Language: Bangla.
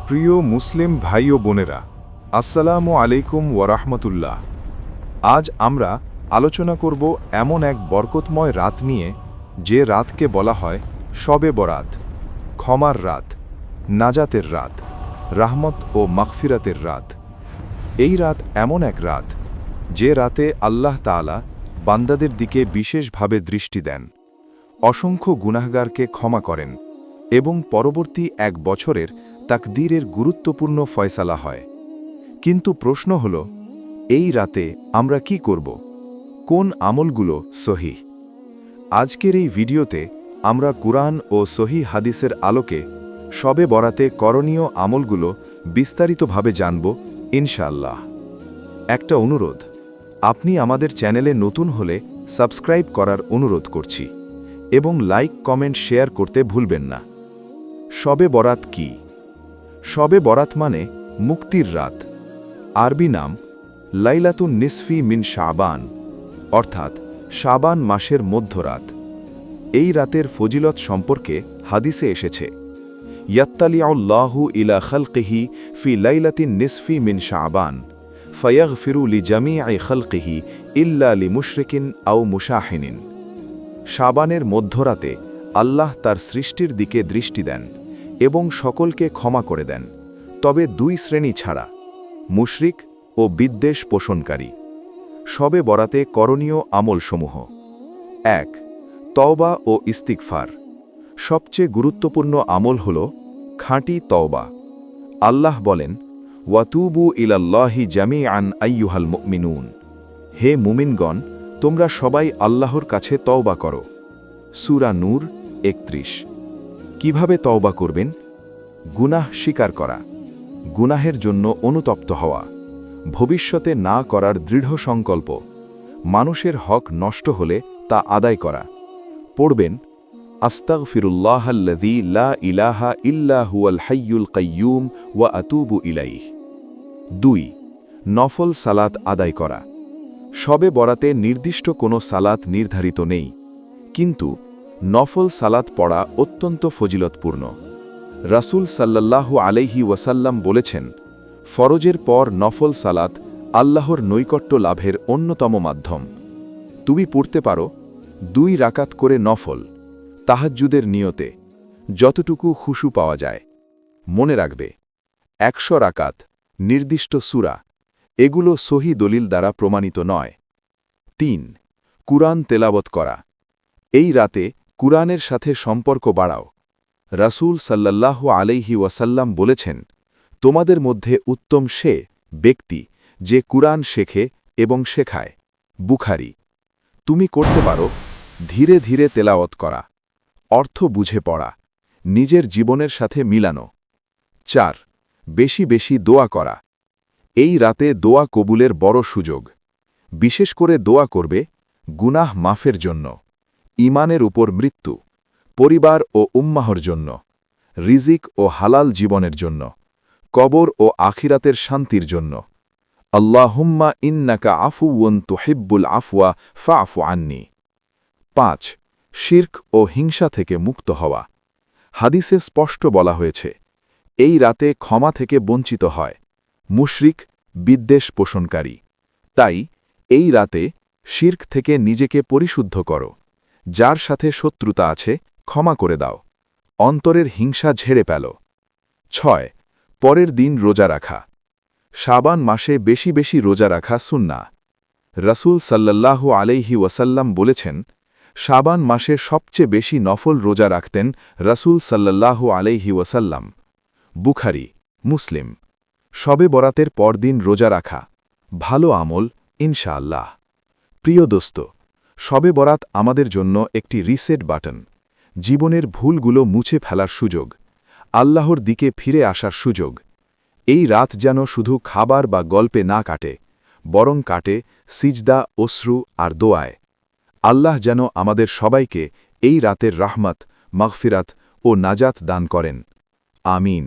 প্রিয় মুসলিম ভাই ও বোনেরা, আসসালামু আলাইকুম ওয়ারাহমাতুল্লাহ। আজ আমরা আলোচনা করব এমন এক বরকতময় রাত নিয়ে, যে রাতকে বলা হয় শবে বরাত, ক্ষমার রাত, নাজাতের রাত, রাহমত ও মাগফিরাতের রাত। এই রাত এমন এক রাত, যে রাতে আল্লাহ তাআলা বান্দাদের দিকে বিশেষভাবে দৃষ্টি দেন, অসংখ্য গুনাহগারকে ক্ষমা করেন এবং পরবর্তী এক বছরের তাকদীরের গুরুত্বপূর্ণ ফয়সালা হয়। কিন্তু প্রশ্ন হল, এই রাতে আমরা কি করব? কোন আমলগুলো সহিহ? আজকের এই ভিডিওতে আমরা কুরআন ও সহিহ হাদিসের আলোকে শবে বরাতে করণীয় আমলগুলো বিস্তারিতভাবে জানব ইনশাআল্লাহ। একটা অনুরোধ, আপনি আমাদের চ্যানেলে নতুন হলে সাবস্ক্রাইব করার অনুরোধ করছি এবং লাইক কমেন্ট শেয়ার করতে ভুলবেন না। শবে বরাত কি? শবে বরাত মানে মুক্তির রাত। আরবি নাম লাইলাতুন নিসফি মিন শাবান, অর্থাৎ শাবান মাসের মধ্যরাত। এই রাতের ফজিলত সম্পর্কে হাদিসে এসেছে, ইয়াত্তালিউল্লাহু ইলা খালকিহি ফি লাইলাতিন নিসফি মিন শাবান ফায়াগফিরু লিজামিই খালকিহি ইল্লা লিমুশরিকিন আও মুশাহিনিন। শাবানের মধ্যরাতে আল্লাহ তার সৃষ্টির দিকে দৃষ্টি দেন এবং সকলকে ক্ষমা করে দেন, তবে দুই শ্রেণী ছাড়া, মুশরিক ও বিদ্বেষ পোষণকারী। শবে বরাতে করণীয় আমলসমূহ: ১. তওবা ও ইস্তিগফার। সবচেয়ে গুরুত্বপূর্ণ আমল হল খাঁটি তওবা। আল্লাহ বলেন, ওয়াতুবু ইলাল্লাহি জামিআন আইয়ুহাল মুমিনুন। হে মুমিনগণ, তোমরা সবাই আল্লাহর কাছে তওবা করো। সূরা নূর ৩১। কিভাবে তওবা করবেন? গুনাহ স্বীকার করা, গুনাহের জন্য অনুতপ্ত হওয়া, ভবিষ্যতে না করার দৃঢ় সংকল্প, মানুষের হক নষ্ট হলে তা আদায় করা। পড়বেন, আস্তাগফিরুল্লাহাল্লাযী লা ইলাহা ইল্লা হুয়াল হাইয়ুল কাইয়্যুম ওয়া আতুবু ইলাইহি। ২. নফল সালাত আদায় করা। শবে বরাতে নির্দিষ্ট কোনো সালাত নির্ধারিত নেই, কিন্তু নফল সালাত পড়া অত্যন্ত ফজিলতপূর্ণ। রাসূল সাল্লাল্লাহু আলাইহি ওয়াসাল্লাম বলেছেন, ফরজের পর নফল সালাত আল্লাহর নৈকট্য লাভের অন্যতম মাধ্যম। তুমি পড়তে পারো ২ রাকাত করে নফল, তাহাজ্জুদের নিয়তে, যতটুকু খুশু পাওয়া যায়। মনে রাখবে, ১০০ রাকাত, নির্দিষ্ট সূরা, এগুলো সহি দলিল দ্বারা প্রমাণিত নয়। ৩. কুরআন তেলাওয়াত করা। এই রাতে কুরআনের সাথে সম্পর্ক বাড়াও। রাসূল সাল্লাল্লাহু আলাইহি ওয়াসাল্লাম বলেছেন, তোমাদের মধ্যে উত্তম সে ব্যক্তি যে কুরআন শেখে এবং শেখায়। বুখারী। তুমি করতে পারো ধীরে ধীরে তেলাওয়াত করা, অর্থ বুঝে পড়া, নিজের জীবনের সাথে মিলানো। ৪. বেশি বেশি দোয়া করা। এই রাতে দোয়া কবুলের বড় সুযোগ। বিশেষ করে দোয়া করবে গুনাহ মাফের জন্য, ঈমানের উপর মৃত্যু, পরিবার ও উম্মাহর জন্য, রিজিক ও হালাল জীবনের জন্য, কবর ও আখিরাতের শান্তির জন্য। আল্লাহুম্মা ইন্নাকা আফুউন তুহিব্বুল আফওয়া ফাআফু আন্নি। ৫. শিরক ও হিংসা থেকে মুক্ত হওয়া। হাদিসে স্পষ্ট বলা হয়েছে, এই রাতে ক্ষমা থেকে বঞ্চিত হয় মুশরিক, বিদ্বেষ পোষণকারী। তাই এই রাতে শিরক থেকে নিজেকে পরিশুদ্ধ করো। যার সাথে শত্রুতা আছে ক্ষমা করে দাও, অন্তরের হিংসা ঝেড়ে ফেল। ৬. পরের দিন রোজা রাখা। শাবান মাসে বেশি বেশি রোজা রাখা সুন্নাহ। রাসূল সাল্লাল্লাহু আলাইহি ওয়াসাল্লাম বলেছেন, শাবান মাসে সবচেয়ে বেশি নফল রোজা রাখতেন রাসূল সাল্লাল্লাহু আলাইহি ওয়াসাল্লাম। বুখারী, মুসলিম। শবে বরাতের পরদিন রোজা রাখা ভালো আমল ইনশাআল্লাহ। প্রিয় দোস্ত, শবে বরাত আমাদের জন্য একটি রিসেট বাটন, জীবনের ভুলগুলো মুছে ফেলার সুযোগ, আল্লাহর দিকে ফিরে আসার সুযোগ। এই রাত যেন শুধু খাবার বা গল্পে না কাটে, বরং কাটে সিজদা, অশ্রু আর দোয়ায়। আল্লাহ যেন আমাদের সবাইকে এই রাতের রাহমত, মাগফিরাত ও নাজাত দান করেন। আমিন।